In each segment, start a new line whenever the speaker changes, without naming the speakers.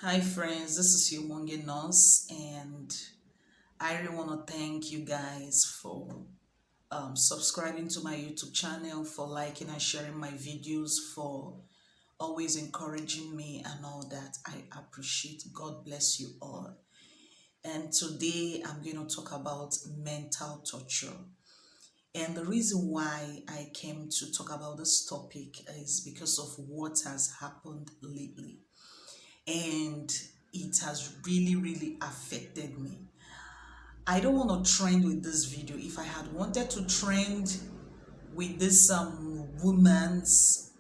Hi friends, this is your Monge Nurse, and I really want to thank you guys for subscribing to my YouTube channel, for liking and sharing my videos, for always encouraging me and all that. I appreciate. God bless you all. And today I'm going to talk about mental torture. And the reason why I came to talk about this topic is because of what has happened lately, and it has really affected me. I don't want to trend with this video. If I had wanted to trend with this woman's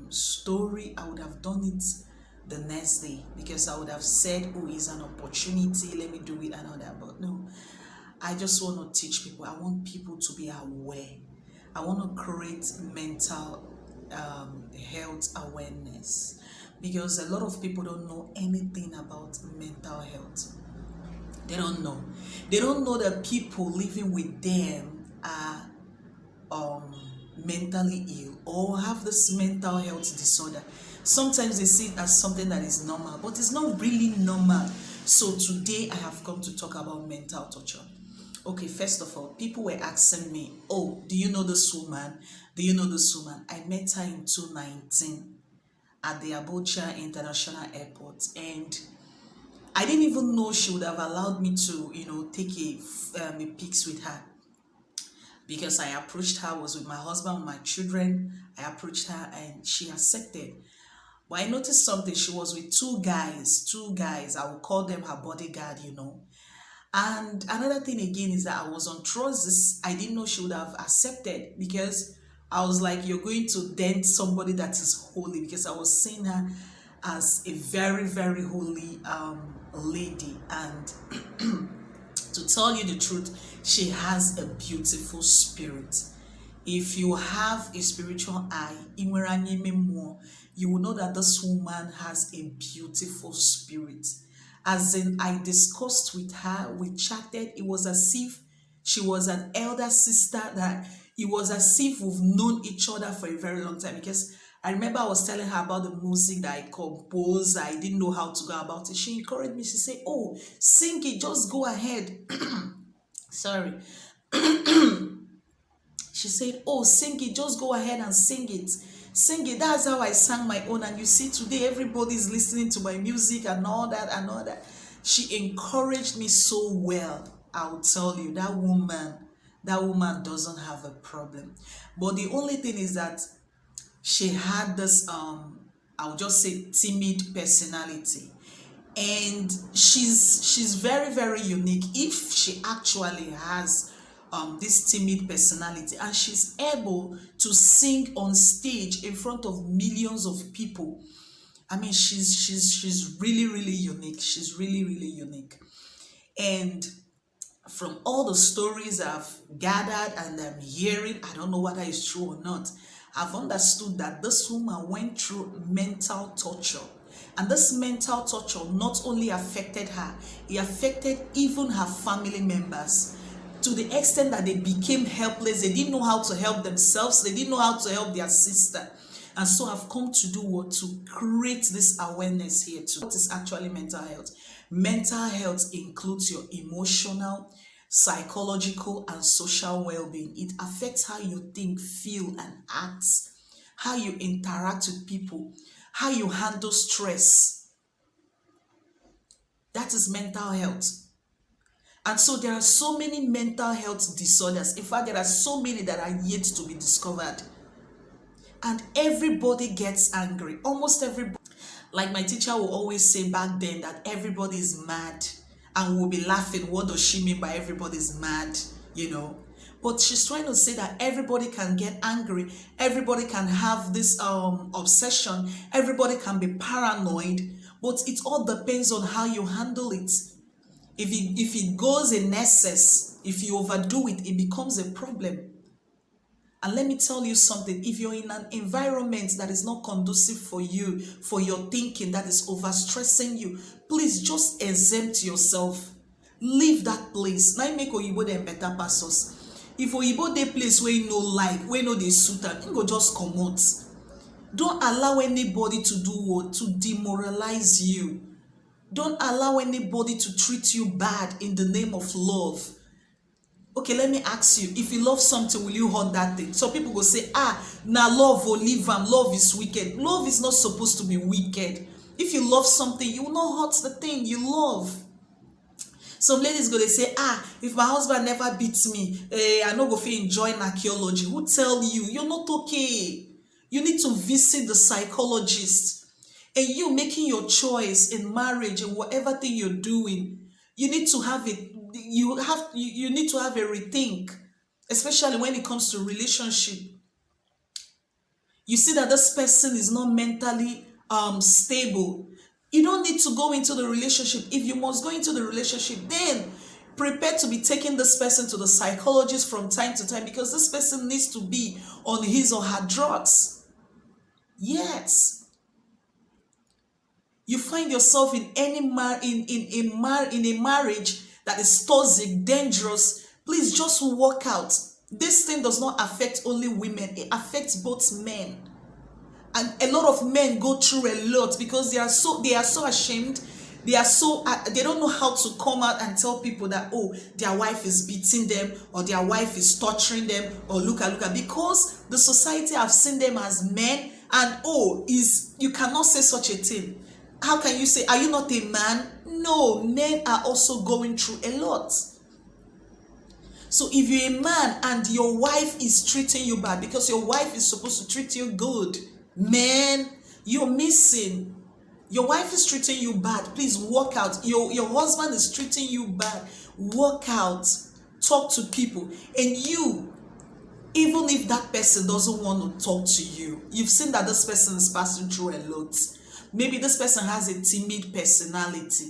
story, I would have done it the next day, because I would have said, oh, it's an opportunity, let me do it and all that. But no, I just want to teach people. I want people to be aware. I want to create mental health awareness, because a lot of people don't know anything about mental health. They don't know. They don't know that people living with them are mentally ill or have this mental health disorder. Sometimes they see it as something that is normal, but it's not really normal. So today I have come to talk about mental torture. Okay, first of all, people were asking me, oh, do you know this woman? Do you know this woman? I met her in 2019 at the Abuja International Airport, and I didn't even know she would have allowed me to, take a pics with her, because I approached her, was with my husband, with my children. I approached her and she accepted. But I noticed something. She was with two guys. I will call them her bodyguard. And another thing again is that I was on trust. I didn't know she would have accepted, because I was like, you're going to dent somebody that is holy, because I was seeing her as a very holy lady. And to tell you the truth, she has a beautiful spirit. If you have a spiritual eye, you will know that this woman has a beautiful spirit. As in, I discussed with her, we chatted. It was as if she was an elder sister, that it was as if we've known each other for a very long time. Because I remember I was telling her about the music that I composed. I didn't know how to go about it. She encouraged me. She said, oh, sing it, just go ahead. Sorry. She said, oh, sing it, just go ahead and sing it. Sing it. That's how I sang my own. And you see, today everybody's listening to my music and all that and all that. She encouraged me so well. I'll tell you, that woman doesn't have a problem. But the only thing is that she had this I'll just say timid personality. And she's very unique. If she actually has this timid personality, and she's able to sing on stage in front of millions of people, I mean, she's really unique. She's really unique. And from all the stories I've gathered and I'm hearing, I don't know whether it's true or not, I've understood that this woman went through mental torture. And this mental torture not only affected her, it affected even her family members, to the extent that they became helpless. They didn't know how to help themselves. They didn't know how to help their sister. And so I've come to do what? To create this awareness here too. What is actually mental health? Mental health includes your emotional, psychological, and social well-being. It affects how you think, feel, and act, how you interact with people, how you handle stress. That is mental health. And so there are so many mental health disorders. In fact, there are so many that are yet to be discovered. And everybody gets angry. Almost everybody. Like my teacher will always say back then, that everybody is mad. And we'll be laughing. What does she mean by everybody's mad? But she's trying to say that everybody can get angry. Everybody can have this obsession. Everybody can be paranoid. But it all depends on how you handle it. If it goes in excess, if you overdo it, it becomes a problem. And let me tell you something. If you're in an environment that is not conducive for you, for your thinking, that is overstressing you, please just exempt yourself. Leave that place. Now make Oyibo them better pastors. If Oyibo dey place where you no like, where no dey suit, and you go just come out. Don't allow anybody to do what? To demoralize you. Don't allow anybody to treat you bad in the name of love. Okay, let me ask you, if you love something, will you hurt that thing? So people will say, now love will leave them. Love is wicked. Love is not supposed to be wicked. If you love something, you will not hurt the thing you love. Some ladies go, they say, if my husband never beats me, I no go fit enjoy archaeology. Who tell you? You're not okay. You need to visit the psychologist. And you making your choice in marriage and whatever thing you're doing, you need to have it. You need to have a rethink, especially when it comes to relationship. You see that this person is not mentally stable. You don't need to go into the relationship. If you must go into the relationship, then prepare to be taking this person to the psychologist from time to time, because this person needs to be on his or her drugs. Yes. You find yourself in any in a marriage that is toxic, dangerous, please just walk out. This thing does not affect only women, it affects both men. And a lot of men go through a lot because they are so ashamed. They don't know how to come out and tell people that, their wife is beating them, or their wife is torturing them, or look at, because the society have seen them as men, and you cannot say such a thing. How can you say, are you not a man? No, men are also going through a lot. So if you're a man and your wife is treating you bad, because your wife is supposed to treat you good, man, you're missing. Your wife is treating you bad, please walk out. Your husband is treating you bad, walk out. Talk to people. And you, even if that person doesn't want to talk to you, you've seen that this person is passing through a lot. Maybe this person has a timid personality.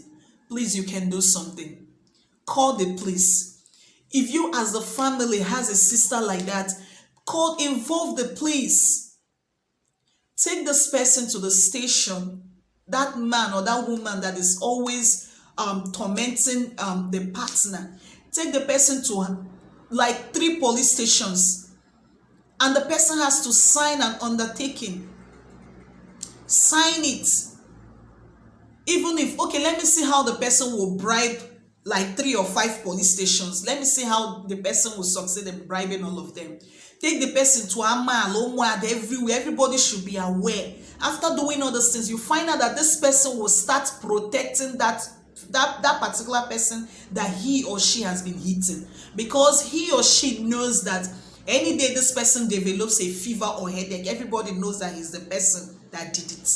Please, you can do something. Call the police. If you as the family has a sister like that, involve the police. Take this person to the station. That man or that woman that is always tormenting the partner. Take the person to like 3 police stations. And the person has to sign an undertaking. Sign it. Even if, let me see how the person will bribe like 3 or 5 police stations. Let me see how the person will succeed in bribing all of them. Take the person to Amal, everywhere. Everybody should be aware. After doing all those things, you find out that this person will start protecting that particular person that he or she has been hitting. Because he or she knows that any day this person develops a fever or headache, everybody knows that he's the person that did it.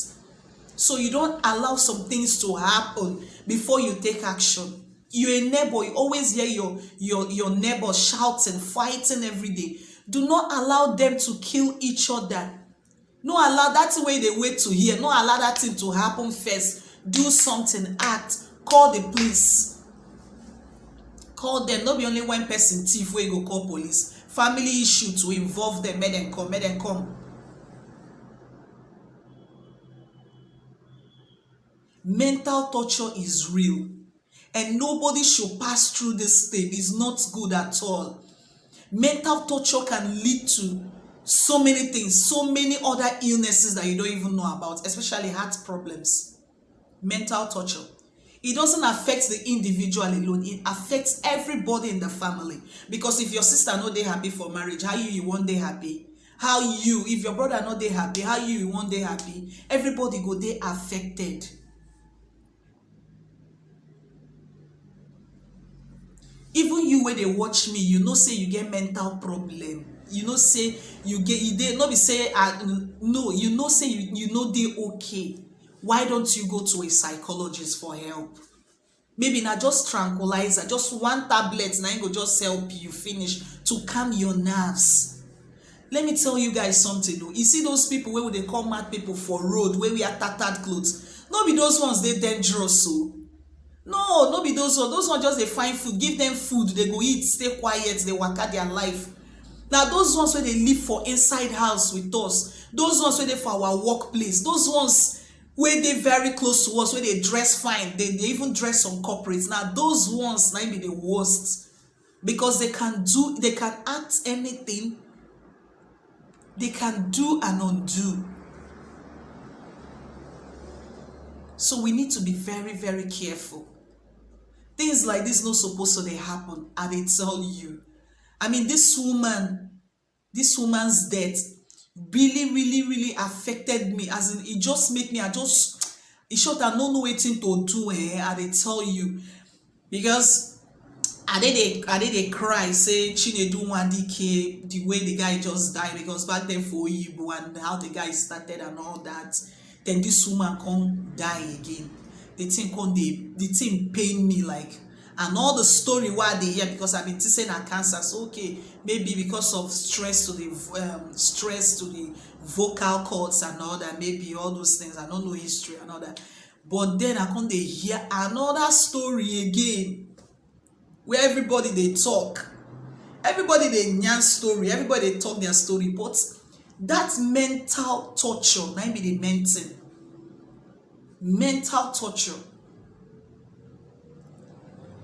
So you don't allow some things to happen before you take action. You're a neighbor, you always hear your neighbor shouting, fighting every day. Do not allow them to kill each other. No allow that way they wait to hear. No allow that thing to happen first. Do something, act, call the police. Call them. Not be only one person thief where you go call police. Family issue to involve them, make them come. Mental torture is real, and nobody should pass through this thing. It's not good at all. Mental torture can lead to so many things, so many other illnesses that you don't even know about, especially heart problems. Mental torture. It doesn't affect the individual alone. It affects everybody in the family. Because if your sister not dey happy for marriage, how you won't dey happy? If your brother not dey happy, how you won't dey happy? Everybody go dey affected. Even you when they watch me, you know say you get mental problem. You know say you dey not be say no, you know say you know they okay. Why don't you go to a psychologist for help? Maybe not just tranquilizer, just 1 tablet, now you go just help you finish to calm your nerves. Let me tell you guys something though. You see those people where they call mad people for road, where we are tattered clothes. Not be those ones they dangerous so. No, not be those ones. Those ones just they find food, give them food, they go eat, stay quiet, they work out their life. Now those ones where they live for inside house with us, those ones where they for our workplace, those ones where they very close to us, where they dress fine, they even dress on corporates. Now those ones might be the worst, because they can act anything, they can do and undo. So we need to be very, very careful. Things like this not supposed to they happen, and they tell you. I mean, this woman's death really, really, really affected me. As in, it just made me, it showed I don't know wetin to do, and they tell you. Because I did they cry, say Chinedu Nwandike, the way the guy just died, because back then for Igbo and how the guy started and all that. Then this woman can't die again. The thing pain me like, and all the story why they hear, because I've been saying a cancer. So okay, maybe because of stress to the vocal cords and all that, maybe all those things. I don't know history and all that. But then I can't they hear another story again, where everybody they talk, everybody they yarn story, everybody they talk their story. But that mental torture, maybe the mental torture.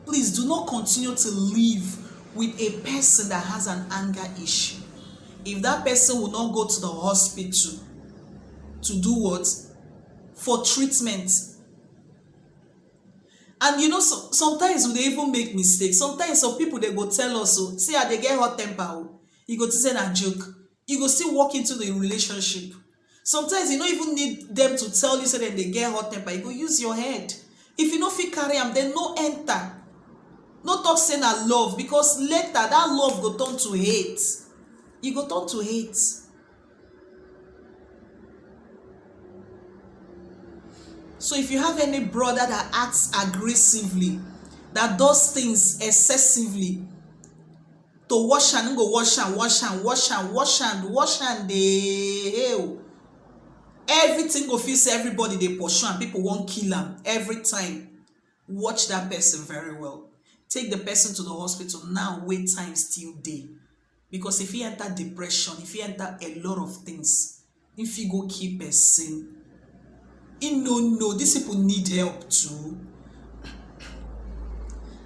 Please do not continue to live with a person that has an anger issue. If that person will not go to the hospital to do what? For treatment. And you know, sometimes they even make mistakes. Sometimes some people, they go tell us, so see how they get hot temper. You go to say a joke. You go still walk into the relationship. Sometimes you don't even need them to tell you so that they get hot temper. You go use your head. If you don't feel carry them, then no enter. No talk saying I love, because later that love go turn to hate. You go turn to hate. So if you have any brother that acts aggressively, that does things excessively, to wash and go wash and they everything go feel say everybody they pursue and people won't kill them every time. Watch that person very well. Take the person to the hospital now. Wait time still day, because if he enter depression, if he enter a lot of things, if you go keep person, no, these people need help too.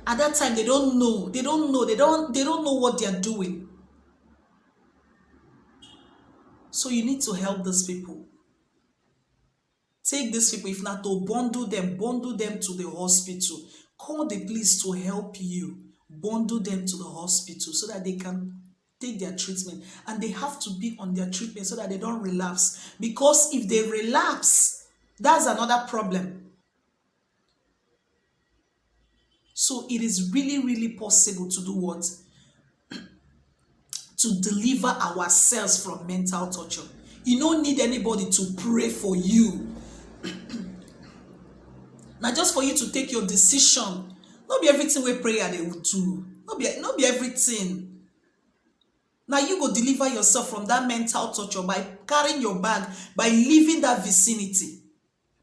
At that time, they don't know what they are doing. So you need to help these people. Take these people, if not to bundle them to the hospital. Call the police to help you. Bundle them to the hospital so that they can take their treatment. And they have to be on their treatment so that they don't relapse. Because if they relapse, that's another problem. So it is really, really possible to do what? To deliver ourselves from mental torture. You don't need anybody to pray for you. Now, just for you to take your decision. Not be everything we prayer they will do. Not be everything. Now you go deliver yourself from that mental torture by carrying your bag, by leaving that vicinity,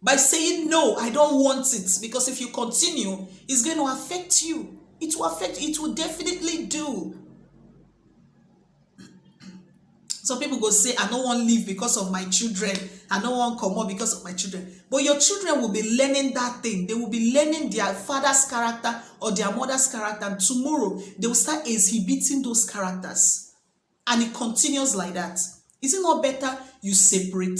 by saying no, I don't want it. Because if you continue, it's going to affect you. It will affect you. It will definitely do. Some people go say, I don't want to live because of my children. I don't want to come out because of my children. But your children will be learning that thing. They will be learning their father's character or their mother's character. And tomorrow, they will start exhibiting those characters. And it continues like that. Is it not better you separate?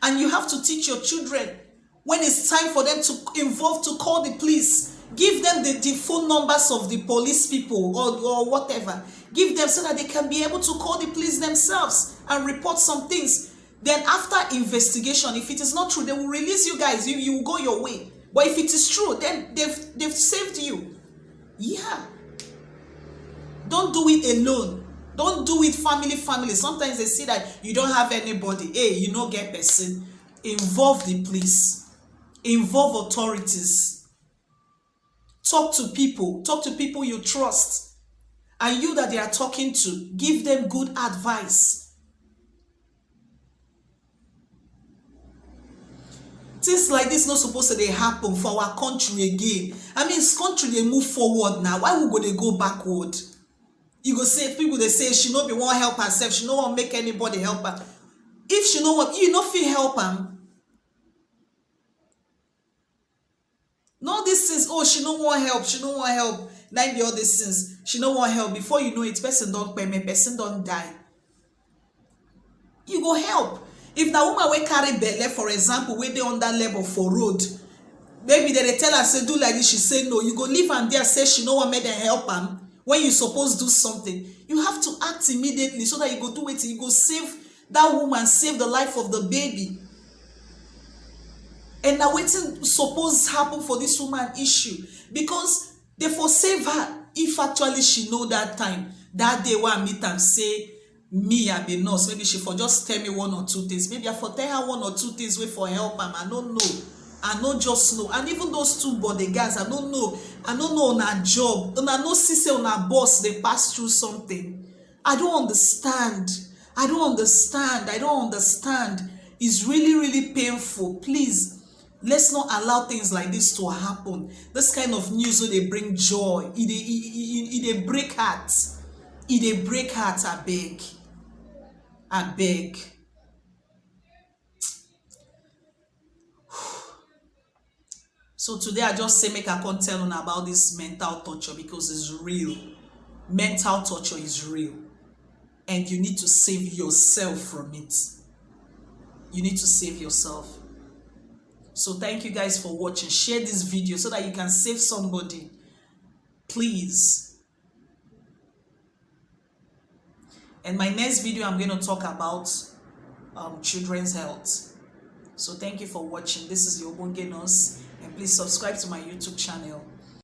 And you have to teach your children, when it's time for them to involve, to call the police, give them the phone numbers of the police people or whatever. Give them so that they can be able to call the police themselves and report some things. Then after investigation, if it is not true, they will release you guys. You will go your way. But if it is true, then they've saved you. Yeah. Don't do it alone. Don't do it family. Sometimes they see that you don't have anybody. Hey, you don't get person. Involve the police. Involve authorities. Talk to people you trust. And you that they are talking to, give them good advice. Things like this not supposed to happen for our country again. I mean, this country they move forward now. Why would they go backward? You go say, people they say she no be want help herself, she no want make anybody help her. If she no want, you no feel help her. No, these things, oh, she no want help. Like the other things, she no want help. Before you know it, person don't pay me, person don't die. You go help. If na woman wey carry belle, for example, wey dey under labour for road, maybe dem dey tell her say do like this, she say no, you go leave am there say she no wan make dem help am when you suppose do something. You have to act immediately so that you go do wetin, you go save that woman, save the life of the baby. And na wetin suppose happen for this woman issue, because they for save her if actually she know that time, that day wey I meet am say me I be nurse, maybe she for just tell me one or two things, maybe I for tell her one or two things wey for help am. I no know, I no just know. And even those two bodyguards, I no know una job, una no see say una boss dey pass through something. I don't understand. It's really, really painful. Please, let's not allow things like this to happen. This kind of news wey dey bring joy, it dey break heart. E dey break heart, abeg. So today I just say make I come tell una about this mental torture, because it's real. Mental torture is real, and you need to save yourself from it. You need to save yourself. So thank you guys for watching. Share this video so that you can save somebody, please. And my next video, I'm going to talk about children's health. So thank you for watching. This is your Obonge Nurse, and please subscribe to my YouTube channel.